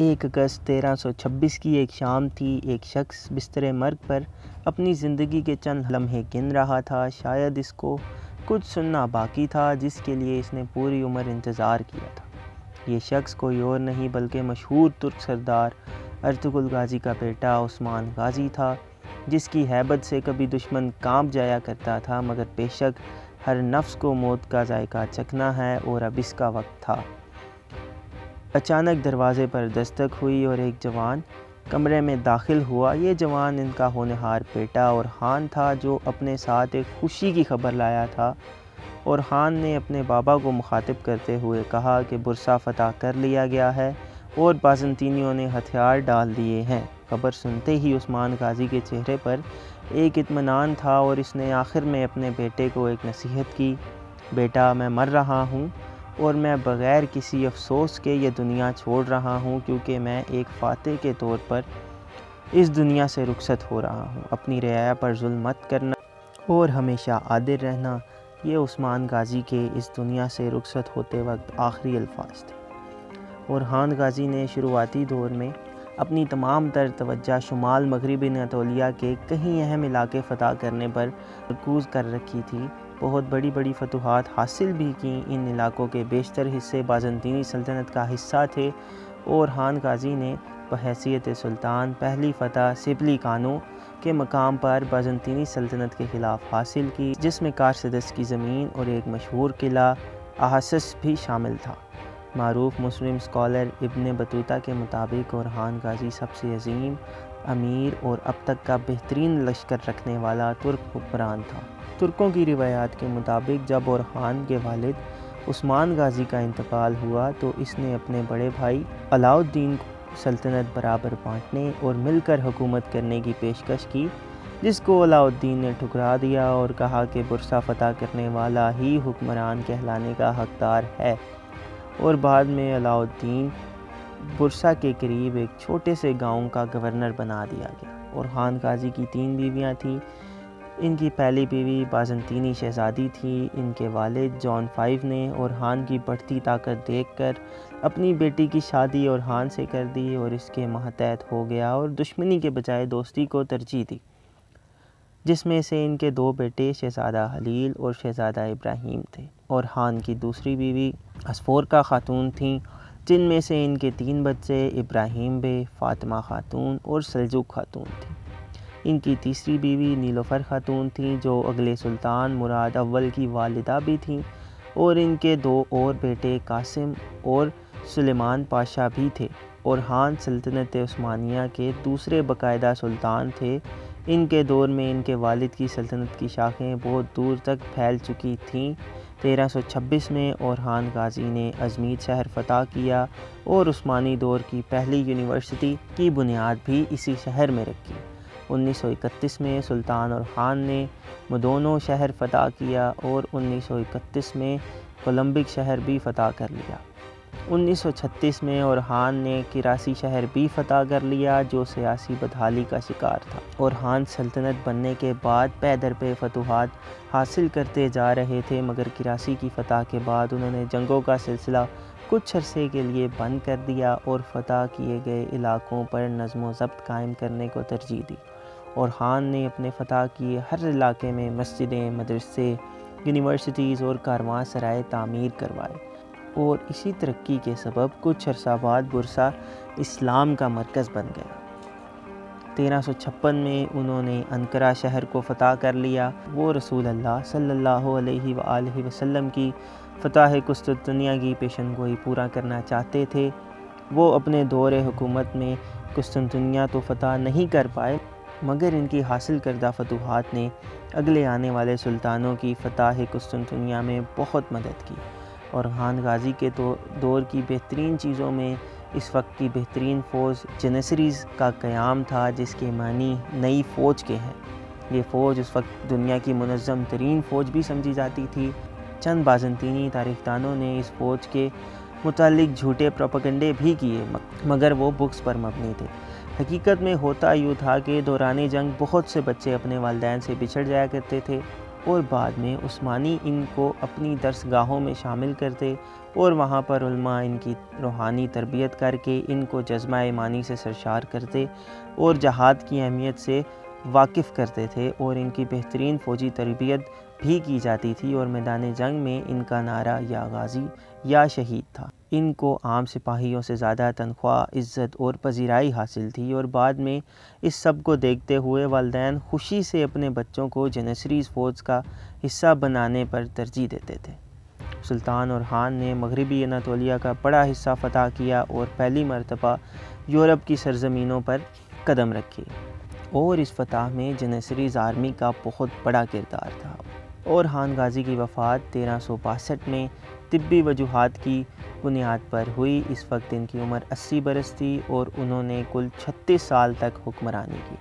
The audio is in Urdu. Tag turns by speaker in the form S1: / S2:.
S1: 1 اگست 1326 کی ایک شام تھی۔ ایک شخص بستر مرگ پر اپنی زندگی کے چند لمحے گن رہا تھا۔ شاید اس کو کچھ سننا باقی تھا جس کے لیے اس نے پوری عمر انتظار کیا تھا۔ یہ شخص کوئی اور نہیں بلکہ مشہور ترک سردار ارطغرل غازی کا بیٹا عثمان غازی تھا، جس کی ہیبت سے کبھی دشمن کانپ جایا کرتا تھا، مگر بے شک ہر نفس کو موت کا ذائقہ چکھنا ہے اور اب اس کا وقت تھا۔ اچانک دروازے پر دستک ہوئی اور ایک جوان کمرے میں داخل ہوا۔ یہ جوان ان کا ہونہار بیٹا اورحان تھا، جو اپنے ساتھ ایک خوشی کی خبر لایا تھا۔ اورحان نے اپنے بابا کو مخاطب کرتے ہوئے کہا کہ برسا فتح کر لیا گیا ہے اور بازنطینیوں نے ہتھیار ڈال دیے ہیں۔ خبر سنتے ہی عثمان غازی کے چہرے پر ایک اطمینان تھا اور اس نے آخر میں اپنے بیٹے کو ایک نصیحت کی: بیٹا، میں مر رہا ہوں اور میں بغیر کسی افسوس کے یہ دنیا چھوڑ رہا ہوں، کیونکہ میں ایک فاتح کے طور پر اس دنیا سے رخصت ہو رہا ہوں۔ اپنی رعایا پر ظلم مت کرنا اور ہمیشہ عادل رہنا، یہ عثمان غازی کے اس دنیا سے رخصت ہوتے وقت آخری الفاظ تھے۔ اورحان غازی نے شروعاتی دور میں اپنی تمام تر توجہ شمال مغربی اناطولیہ کے کئی اہم علاقے فتح کرنے پر مرکوز کر رکھی تھی۔ بہت بڑی بڑی فتوحات حاصل بھی کیں۔ ان علاقوں کے بیشتر حصے بازنطینی سلطنت کا حصہ تھے۔ اورحان غازی نے بحیثیت سلطان پہلی فتح سپلی کانو کے مقام پر بازنطینی سلطنت کے خلاف حاصل کی، جس میں کارسدس کی زمین اور ایک مشہور قلعہ احاسس بھی شامل تھا۔ معروف مسلم اسکالر ابن بطوطہ کے مطابق اورحان غازی سب سے عظیم، امیر اور اب تک کا بہترین لشکر رکھنے والا ترک حکمران تھا۔ ترکوں کی روایات کے مطابق جب اورحان کے والد عثمان غازی کا انتقال ہوا تو اس نے اپنے بڑے بھائی علاء الدین کو سلطنت برابر بانٹنے اور مل کر حکومت کرنے کی پیشکش کی، جس کو علاء الدین نے ٹھکرا دیا اور کہا کہ برسا فتح کرنے والا ہی حکمران کہلانے کا حقدار ہے، اور بعد میں علاء الدین برسا کے قریب ایک چھوٹے سے گاؤں کا گورنر بنا دیا گیا۔ اورحان غازی کی 3 بیویاں تھیں۔ ان کی پہلی بیوی بازنطینی شہزادی تھی۔ ان کے والد جان V نے اورحان کی بڑھتی طاقت دیکھ کر اپنی بیٹی کی شادی اورحان سے کر دی اور اس کے ماتحت ہو گیا اور دشمنی کے بجائے دوستی کو ترجیح دی، جس میں سے ان کے 2 بیٹے شہزادہ خلیل اور شہزادہ ابراہیم تھے۔ اورحان کی دوسری بیوی اسفورقہ خاتون تھیں، جن میں سے ان کے 3 بچے ابراہیم بے، فاطمہ خاتون اور سلجوق خاتون تھیں۔ ان کی تیسری بیوی نیلوفر خاتون تھیں، جو اگلے سلطان مراد اول کی والدہ بھی تھیں، اور ان کے 2 اور بیٹے قاسم اور سلیمان پاشا بھی تھے۔ اورحان سلطنت عثمانیہ کے دوسرے باقاعدہ سلطان تھے۔ ان کے دور میں ان کے والد کی سلطنت کی شاخیں بہت دور تک پھیل چکی تھیں۔ 1326 میں اورحان غازی نے ازمیت شہر فتح کیا اور عثمانی دور کی پہلی یونیورسٹی کی بنیاد بھی اسی شہر میں رکھی۔ 1931 میں سلطان اورحان نے مدونو شہر فتح کیا اور 1931 میں کولمبک شہر بھی فتح کر لیا۔ 1936 میں اورحان نے کراسی شہر بھی فتح کر لیا، جو سیاسی بدحالی کا شکار تھا۔ اورحان سلطنت بننے کے بعد پے در پے فتوحات حاصل کرتے جا رہے تھے، مگر کراسی کی فتح کے بعد انہوں نے جنگوں کا سلسلہ کچھ عرصے کے لیے بند کر دیا اور فتح کیے گئے علاقوں پر نظم و ضبط قائم کرنے کو ترجیح دی۔ اورحان نے اپنے فتح کیے ہر علاقے میں مسجدیں، مدرسے، یونیورسٹیز اور کارواں سرائے تعمیر کروائے، اور اسی ترقی کے سبب کچھ عرصہ بعد برسا اسلام کا مرکز بن گیا۔ 1356 میں انہوں نے انقرہ شہر کو فتح کر لیا۔ وہ رسول اللہ صلی اللہ علیہ وآلہ وسلم کی فتح قسطنطنیہ کی پیشن گوئی پورا کرنا چاہتے تھے۔ وہ اپنے دور حکومت میں قسطنطنیہ تو فتح نہیں کر پائے، مگر ان کی حاصل کردہ فتوحات نے اگلے آنے والے سلطانوں کی فتح قسطنطنیہ میں بہت مدد کی۔ اورحان غازی کے دور کی بہترین چیزوں میں اس وقت کی بہترین فوج جنیسریز کا قیام تھا، جس کے معنی نئی فوج کے ہیں۔ یہ فوج اس وقت دنیا کی منظم ترین فوج بھی سمجھی جاتی تھی۔ چند بازنطینی تاریخ دانوں نے اس فوج کے متعلق جھوٹے پروپیگنڈے بھی کیے، مگر وہ بکس پر مبنی تھے۔ حقیقت میں ہوتا یوں تھا کہ دوران جنگ بہت سے بچے اپنے والدین سے بچھڑ جایا کرتے تھے، اور بعد میں عثمانی ان کو اپنی درس گاہوں میں شامل کرتے اور وہاں پر علماء ان کی روحانی تربیت کر کے ان کو جذبہ ایمانی سے سرشار کرتے اور جہاد کی اہمیت سے واقف کرتے تھے، اور ان کی بہترین فوجی تربیت بھی کی جاتی تھی، اور میدان جنگ میں ان کا نعرہ یا غازی یا شہید تھا۔ ان کو عام سپاہیوں سے زیادہ تنخواہ، عزت اور پذیرائی حاصل تھی، اور بعد میں اس سب کو دیکھتے ہوئے والدین خوشی سے اپنے بچوں کو جنیسریز فوج کا حصہ بنانے پر ترجیح دیتے تھے۔ سلطان اورحان نے مغربی اناطولیہ کا بڑا حصہ فتح کیا اور پہلی مرتبہ یورپ کی سرزمینوں پر قدم رکھے، اور اس فتح میں جنیسریز آرمی کا بہت بڑا کردار تھا۔ اورحان غازی کی وفات 1362 میں طبی وجوہات کی بنیاد پر ہوئی۔ اس وقت ان کی عمر 80 برس تھی اور انہوں نے کل 36 سال تک حکمرانی کی۔